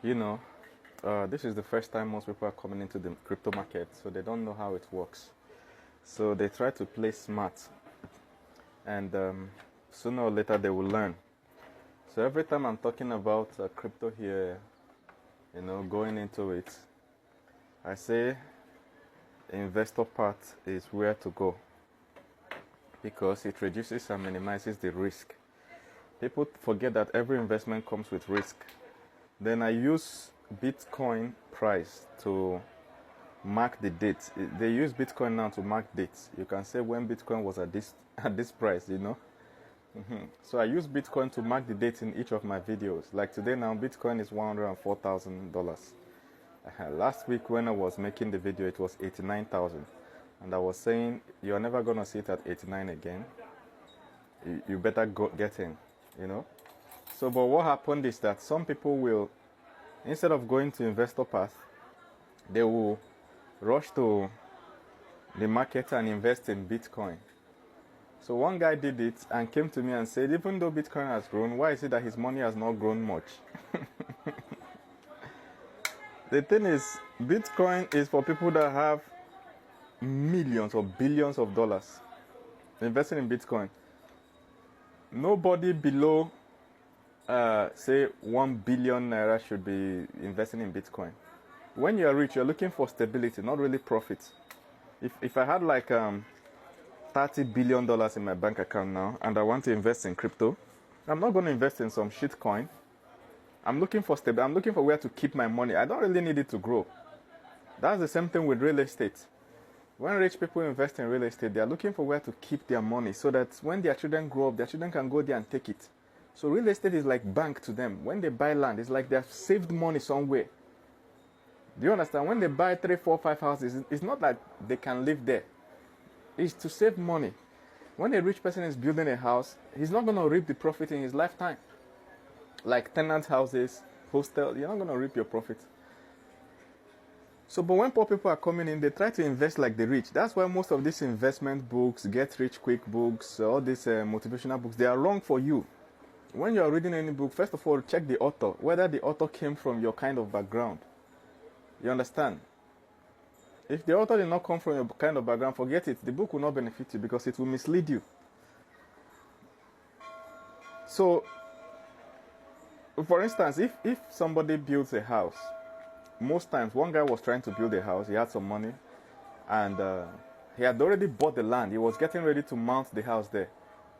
You know, this is the first time most people are coming into the crypto market, so they don't know how it works. So they try to play smart, and sooner or later they will learn. So every time I'm talking about crypto here, going into it, I say investor part is where to go because it reduces and minimizes the risk. People forget that every investment comes with risk. Then I use Bitcoin price to mark the date. They use Bitcoin now to mark dates. You can say when Bitcoin was at this price. So I use Bitcoin to mark the date in each of my videos. Like today now, Bitcoin is $104,000. Last week when I was making the video, it was 89,000, and I was saying you're never gonna see it at 89 again. You better go get in. So, but what happened is that some people will, instead of going to investor path, they will rush to the market and invest in Bitcoin. So one guy did it and came to me and said, even though Bitcoin has grown, why is it that his money has not grown much? The thing is, Bitcoin is for people that have millions or billions of dollars investing in Bitcoin. Nobody below, say, 1 billion naira should be investing in Bitcoin. When you're rich, you're looking for stability, not really profit. If I had like $30 billion in my bank account now and I want to invest in crypto, I'm not going to invest in some shit coin. I'm looking for stability. I'm looking for where to keep my money. I don't really need it to grow. That's the same thing with real estate. When rich people invest in real estate, they are looking for where to keep their money so that when their children grow up, their children can go there and take it. So real estate is like bank to them. When they buy land, it's like they've saved money somewhere. Do you understand? When they buy 3, 4, 5 houses, it's not that they can live there. It's to save money. When a rich person is building a house, he's not going to reap the profit in his lifetime. Like tenant houses, hostel, you're not going to reap your profit. So, but when poor people are coming in, they try to invest like the rich. That's why most of these investment books, get rich quick books, all these motivational books, they are wrong for you. When you are reading any book, first of all, check the author, whether the author came from your kind of background. You understand? If the author did not come from your kind of background, forget it. The book will not benefit you because it will mislead you. So, for instance, if somebody builds a house, most times one guy was trying to build a house, he had some money, and he had already bought the land. He was getting ready to mount the house there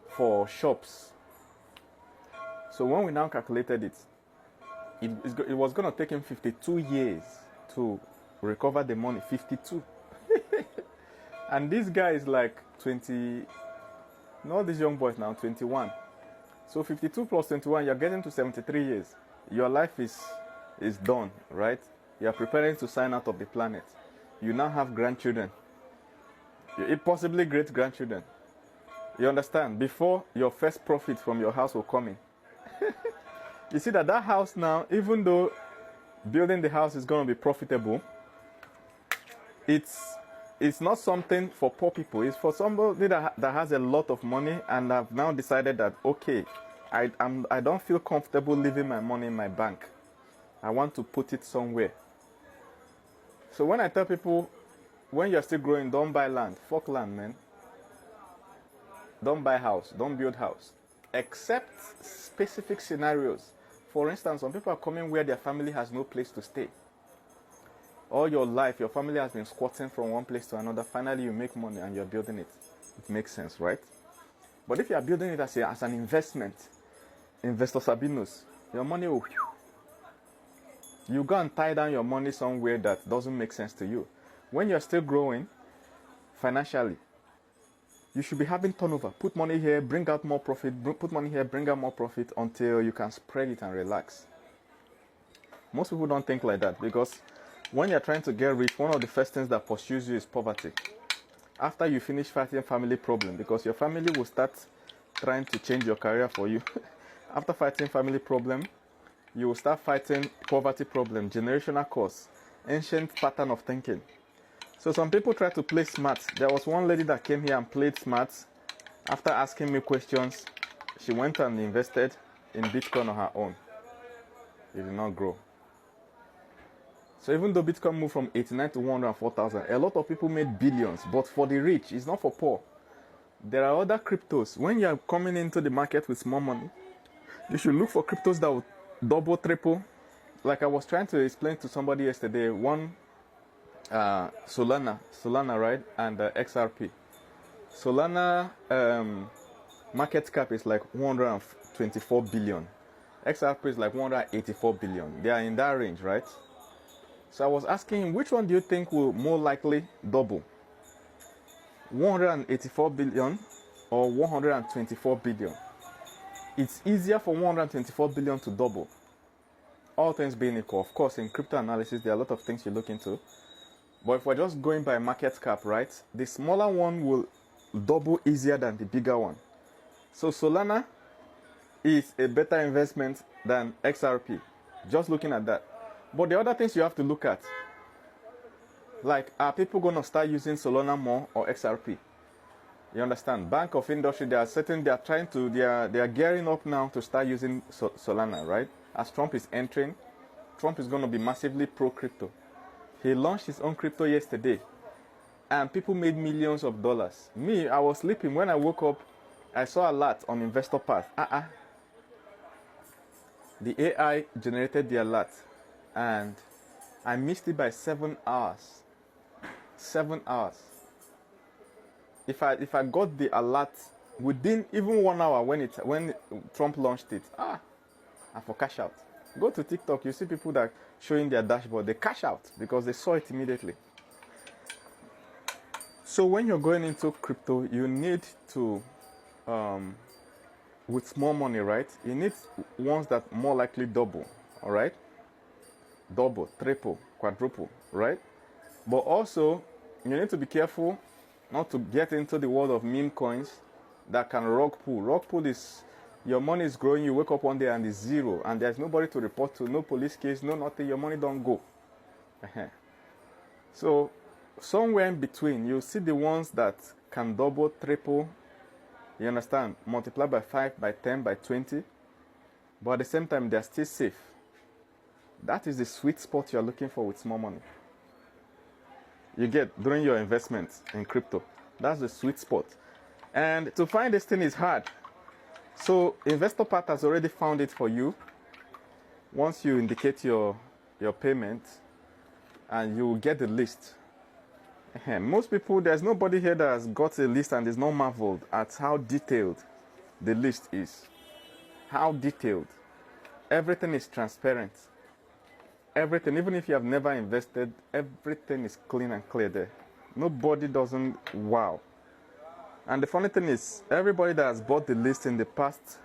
for shops. So when we now calculated it, it was going to take him 52 years to recover the money. 52. And this guy is like 20, no, this young boy is now 21. So 52 plus 21, you're getting to 73 years. Your life is done, right? You're preparing to sign out of the planet. You now have grandchildren. Possibly great-grandchildren. You understand? Before your first profit from your house will come in. You see that house now, even though building the house is going to be profitable, it's not something for poor people. It's for somebody that has a lot of money and have now decided that, okay, I don't feel comfortable leaving my money in my bank. I want to put it somewhere. So when I tell people, when you're still growing, don't buy land. Fuck land, man. Don't buy house. Don't build house. Except specific scenarios. For instance, some people are coming where their family has no place to stay. All your life, your family has been squatting from one place to another. Finally, you make money and you're building it. It makes sense, right? But if you are building it as an investment, Investor Sabinus, your money will... You go and tie down your money somewhere that doesn't make sense to you. When you're still growing financially, you should be having turnover. Put money here, bring out more profit. Put money here, bring out more profit until you can spread it and relax. Most people don't think like that because when you're trying to get rich, one of the first things that pursues you is poverty. After you finish fighting family problem, because your family will start trying to change your career for you. After fighting family problem, you will start fighting poverty problem, generational cause, ancient pattern of thinking. So some people try to play smart. There was one lady that came here and played smart. After asking me questions, she went and invested in Bitcoin on her own. It did not grow. So even though Bitcoin moved from 89 to 104,000, a lot of people made billions. But for the rich, it's not for poor. There are other cryptos. When you are coming into the market with small money, you should look for cryptos that will double, triple. Like I was trying to explain to somebody yesterday, one Solana, right, and XRP. Solana market cap is like 124 billion. XRP is like 184 billion. They are in that range, right? So I was asking him, which one do you think will more likely double? 184 billion or 124 billion? It's easier for 124 billion to double. All things being equal. Of course, in crypto analysis, there are a lot of things you look into. But if we're just going by market cap, right, the smaller one will double easier than the bigger one. So Solana is a better investment than XRP. Just looking at that. But the other things you have to look at, like, are people going to start using Solana more or XRP? You understand? Bank of Industry, they are gearing up now to start using Solana, right? As Trump is entering, Trump is going to be massively pro-crypto. He launched his own crypto yesterday, and people made millions of dollars. Me, I was sleeping. When I woke up, I saw a lot on Investor Path. The AI generated the alert, and I missed it by 7 hours. 7 hours. If I got the alert within even 1 hour when Trump launched it, I for cash out. Go to TikTok, you see people that showing their dashboard, they cash out because they saw it immediately. So when you're going into crypto, you need to, with small money, right? You need ones that more likely double, all right? Double, triple, quadruple, right? But also, you need to be careful not to get into the world of meme coins that can rug pull. Rug pull is your money is growing, you wake up one day and it's zero, and there's nobody to report to, no police case, no nothing, your money don't go. So somewhere in between, you see the ones that can double, triple, you understand, multiply by 5, by 10, by 20, but at the same time, they're still safe. That is the sweet spot you're looking for with small money. You get during your investments in crypto. That's the sweet spot. And to find this thing is hard. So Investor Path has already found it for you. Once you indicate your payment, and you will get the list. Most people, there's nobody here that has got a list and is not marveled at how detailed the list is. How detailed. Everything is transparent. Everything, even if you have never invested, everything is clean and clear there. Nobody doesn't wow. And the funny thing is, everybody that has bought the list in the past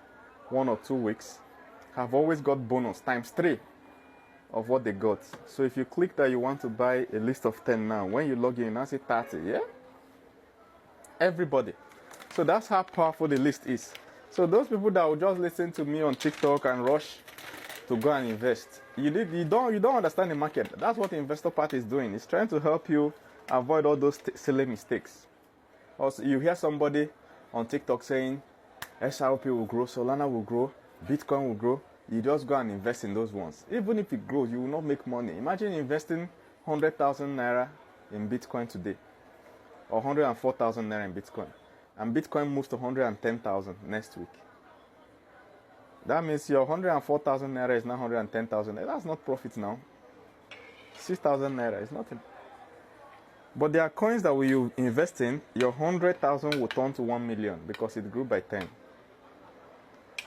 1 or 2 weeks have always got bonus times 3 of what they got. So if you click that you want to buy a list of 10 now, when you log in, I see 30, yeah? Everybody. So that's how powerful the list is. So those people that will just listen to me on TikTok and rush to go and invest, you don't understand the market. That's what the Investor Path is doing. It's trying to help you avoid all those silly mistakes. Also, you hear somebody on TikTok saying SRP will grow, Solana will grow, Bitcoin will grow. You just go and invest in those ones. Even if it grows, you will not make money. Imagine investing 100,000 naira in Bitcoin today, or 104,000 naira in Bitcoin, and Bitcoin moves to 110,000 next week. That means your 104,000 naira is now 110,000. That's not profit now. 6,000 naira is nothing. But there are coins that when you invest in, your 100,000 will turn to 1 million because it grew by 10.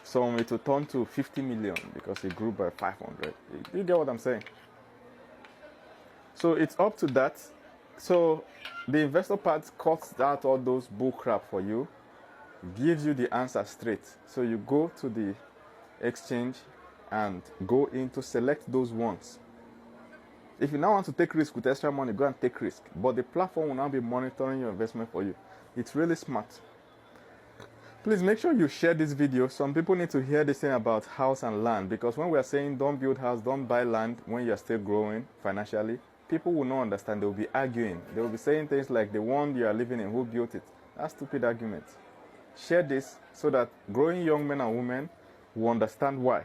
So it will turn to 50 million because it grew by 500. You get what I'm saying? So it's up to that. So the Investor Path cuts out all those bull crap for you, gives you the answer straight. So you go to the exchange and go in to select those ones. If you now want to take risk with extra money, go and take risk. But the platform will now be monitoring your investment for you. It's really smart. Please make sure you share this video. Some people need to hear this thing about house and land, because when we are saying don't build house, don't buy land when you are still growing financially, people will not understand. They will be arguing. They will be saying things like the one you are living in, who built it? That's stupid argument. Share this so that growing young men and women will understand why.